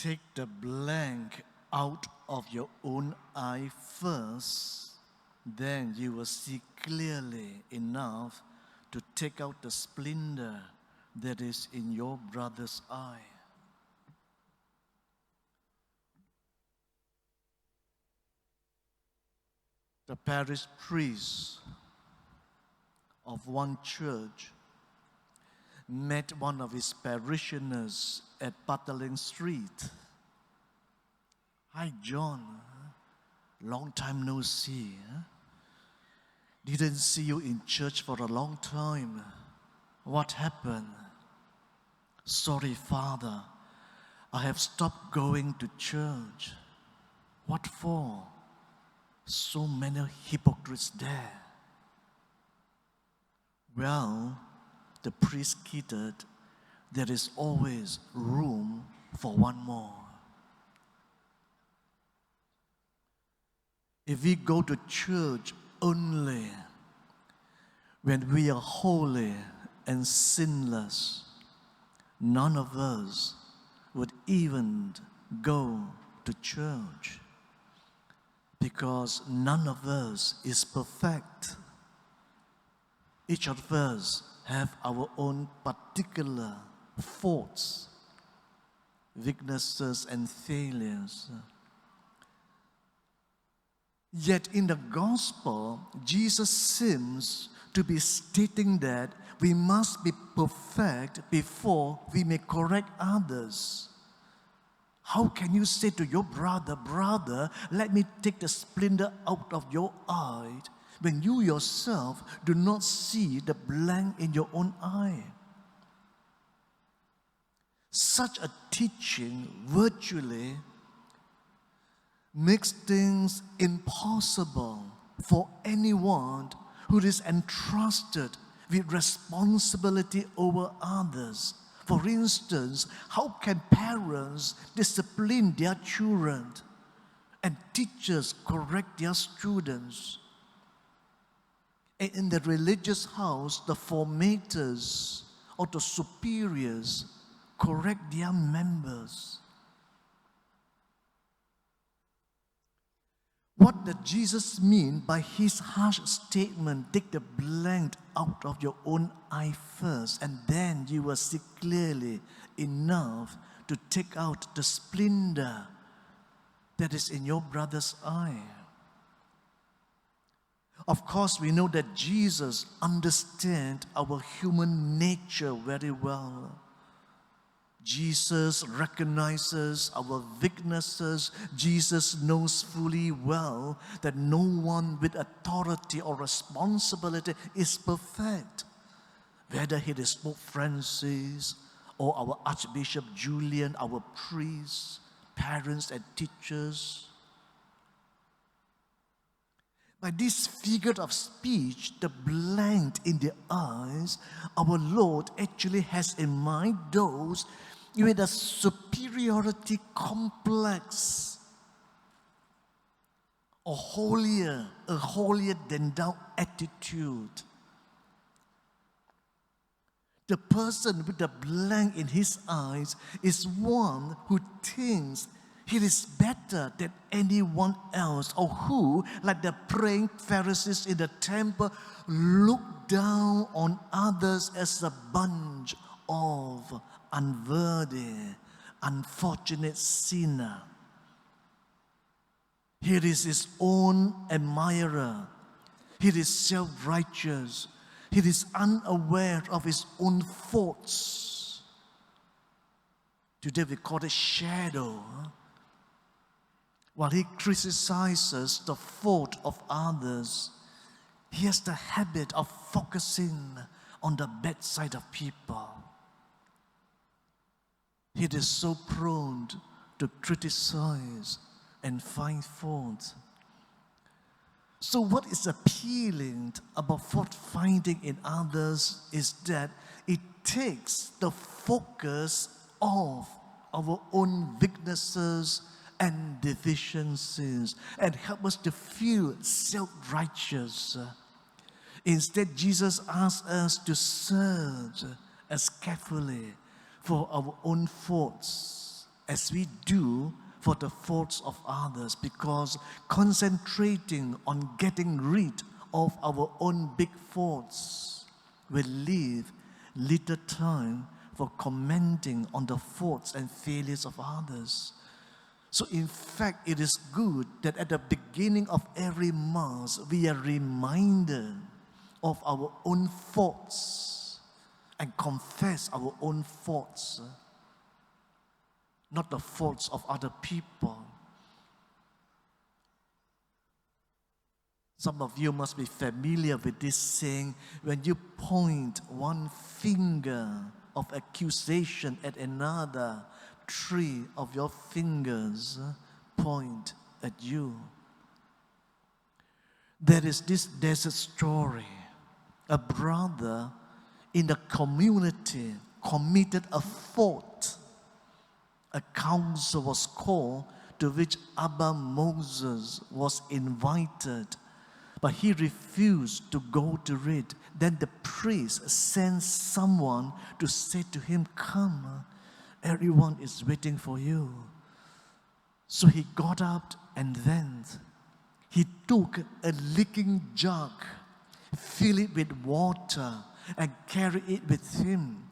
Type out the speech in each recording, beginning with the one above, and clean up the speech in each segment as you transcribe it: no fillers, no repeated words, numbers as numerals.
Take the blank out of your own eye first, then you will see clearly enough to take out the splinter that is in your brother's eye. The parish priest of one church met one of his parishioners at Pataling Street. "Hi, John. Long time no see. Didn't see you in church for a long time. What happened?" "Sorry, Father. I have stopped going to church." "What for?" "So many hypocrites there." "Well," the priest kidded, "there is always room for one more." If we go to church only when we are holy and sinless, none of us would even go to church, because none of us is perfect. Each of us have our own particular faults, weaknesses, and failures. Yet in the gospel, Jesus seems to be stating that we must be perfect before we may correct others. How can you say to your brother, "Brother, let me take the splinter out of your eye," when you yourself do not see the blank in your own eye? Such a teaching virtually makes things impossible for anyone who is entrusted with responsibility over others. For instance, how can parents discipline their children and teachers correct their students? And in the religious house, the formators or the superiors correct their members. What did Jesus mean by his harsh statement, "Take the blank out of your own eye first, and then you will see clearly enough to take out the splinter that is in your brother's eye"? Of course, we know that Jesus understands our human nature very well. Jesus recognizes our weaknesses. Jesus knows fully well that no one with authority or responsibility is perfect. Whether it is Pope Francis or our Archbishop Julian, our priests, parents and teachers. By this figure of speech, the blank in the eyes, our Lord actually has in mind those with a superiority complex, a holier than thou attitude. The person with the blank in his eyes is one who thinks he is better than anyone else, or who, like the praying Pharisees in the temple, look down on others as a bunch of unworthy, unfortunate sinner. He is his own admirer. He is self-righteous. He is unaware of his own faults. Today we call it shadow. While he criticizes the fault of others, he has the habit of focusing on the bad side of people. He is so prone to criticize and find fault. So what is appealing about fault finding in others is that it takes the focus off our own weaknesses and deficiencies and help us to feel self-righteous. Instead, Jesus asks us to search as carefully for our own faults as we do for the faults of others, because concentrating on getting rid of our own big faults will leave little time for commenting on the faults and failures of others. So in fact, it is good that at the beginning of every Mass, we are reminded of our own faults and confess our own faults, not the faults of other people. Some of you must be familiar with this saying, when you point one finger of accusation at another, 3 of your fingers point at you. There is this desert story. A brother in the community committed a fault. A council was called to which Abba Moses was invited, but he refused to go to it. Then the priest sent someone to say to him, "Come, everyone is waiting for you." So he got up and went. He took a leaking jug, filled it with water, and carried it with him.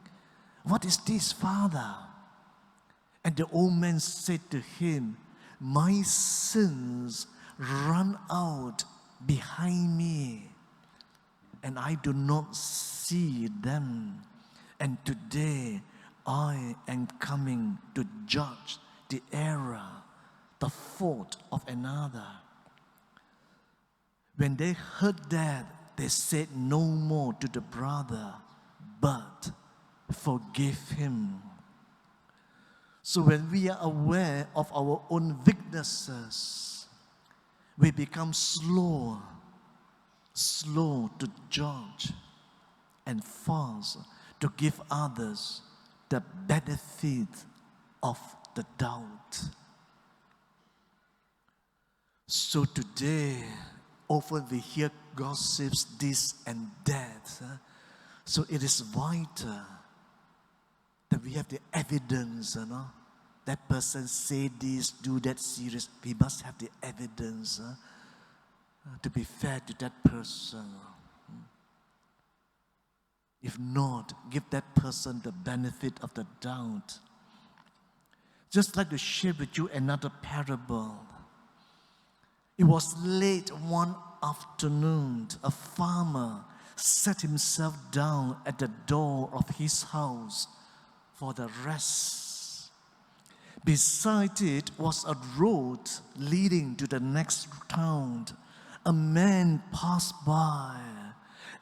"What is this, Father?" And the old man said to him, "My sins run out behind me, and I do not see them. And today I am coming to judge the error, the fault of another." When they heard that, they said no more to the brother, but forgave him. So when we are aware of our own weaknesses, we become slow to judge, and fast to give others the benefit of the doubt. So today, often we hear gossips, this and that. So it is vital that we have the evidence, that person say this, do that serious. We must have the evidence to be fair to that person. If not, give that person the benefit of the doubt. Just like to share with you another parable. It was late one afternoon. A farmer sat himself down at the door of his house for the rest. Beside it was a road leading to the next town. A man passed by,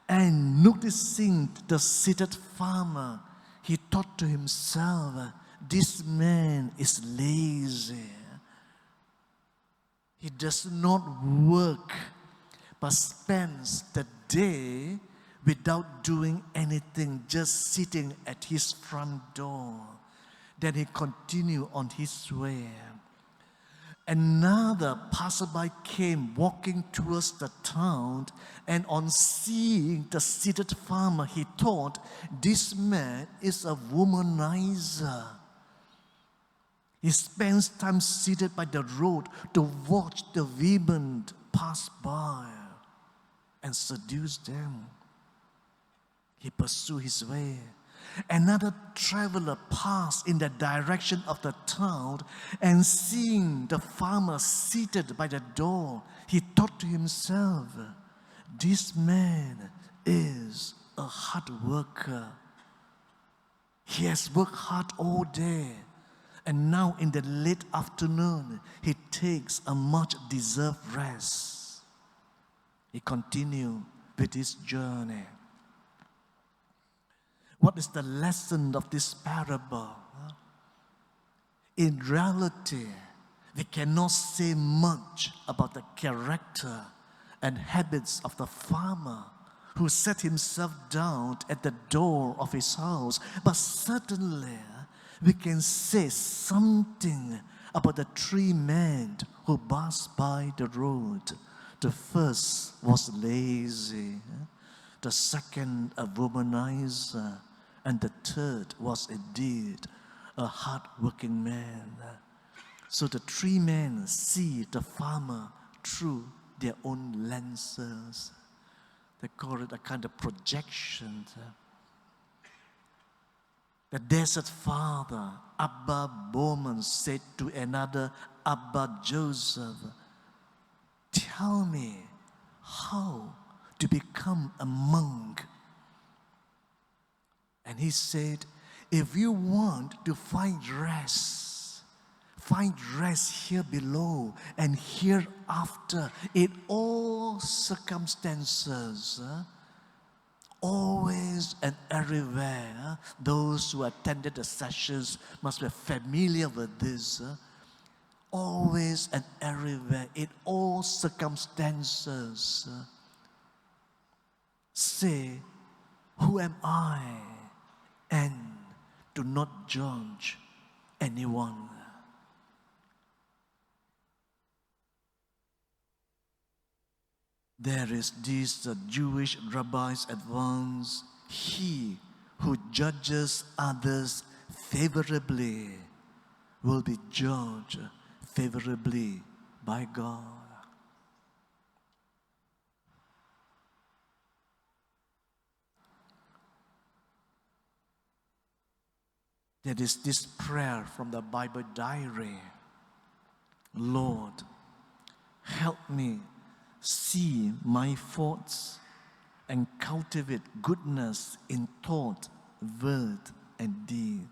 and noticing the seated farmer, he thought to himself, "This man is lazy. He does not work, but spends the day without doing anything, just sitting at his front door." Then he continued on his way. Another passerby came walking towards the town, and on seeing the seated farmer, he thought, "This man is a womanizer. He spends time seated by the road to watch the women pass by and seduce them." He pursued his way. Another traveler passed in the direction of the town, and seeing the farmer seated by the door, he thought to himself, "This man is a hard worker. He has worked hard all day, and now in the late afternoon, he takes a much-deserved rest." He continued with his journey. What is the lesson of this parable? In reality, we cannot say much about the character and habits of the farmer who set himself down at the door of his house, but certainly we can say something about the 3 men who passed by the road. The first was lazy, the second a womanizer, and the third was indeed a hard-working man. So the three men see the farmer through their own lenses. They call it a kind of projection. The desert father, Abba Bowman, said to another, Abba Joseph, tell me how to become a monk. And he said, if you want to find rest here below and hereafter in all circumstances, always and everywhere. Those who attended the sessions must be familiar with this. Always and everywhere, in all circumstances, say, who am I? And do not judge anyone. There is this Jewish rabbi's advance. He who judges others favorably will be judged favorably by God. There is this prayer from the Bible diary. Lord, help me see my faults and cultivate goodness in thought, word, and deed.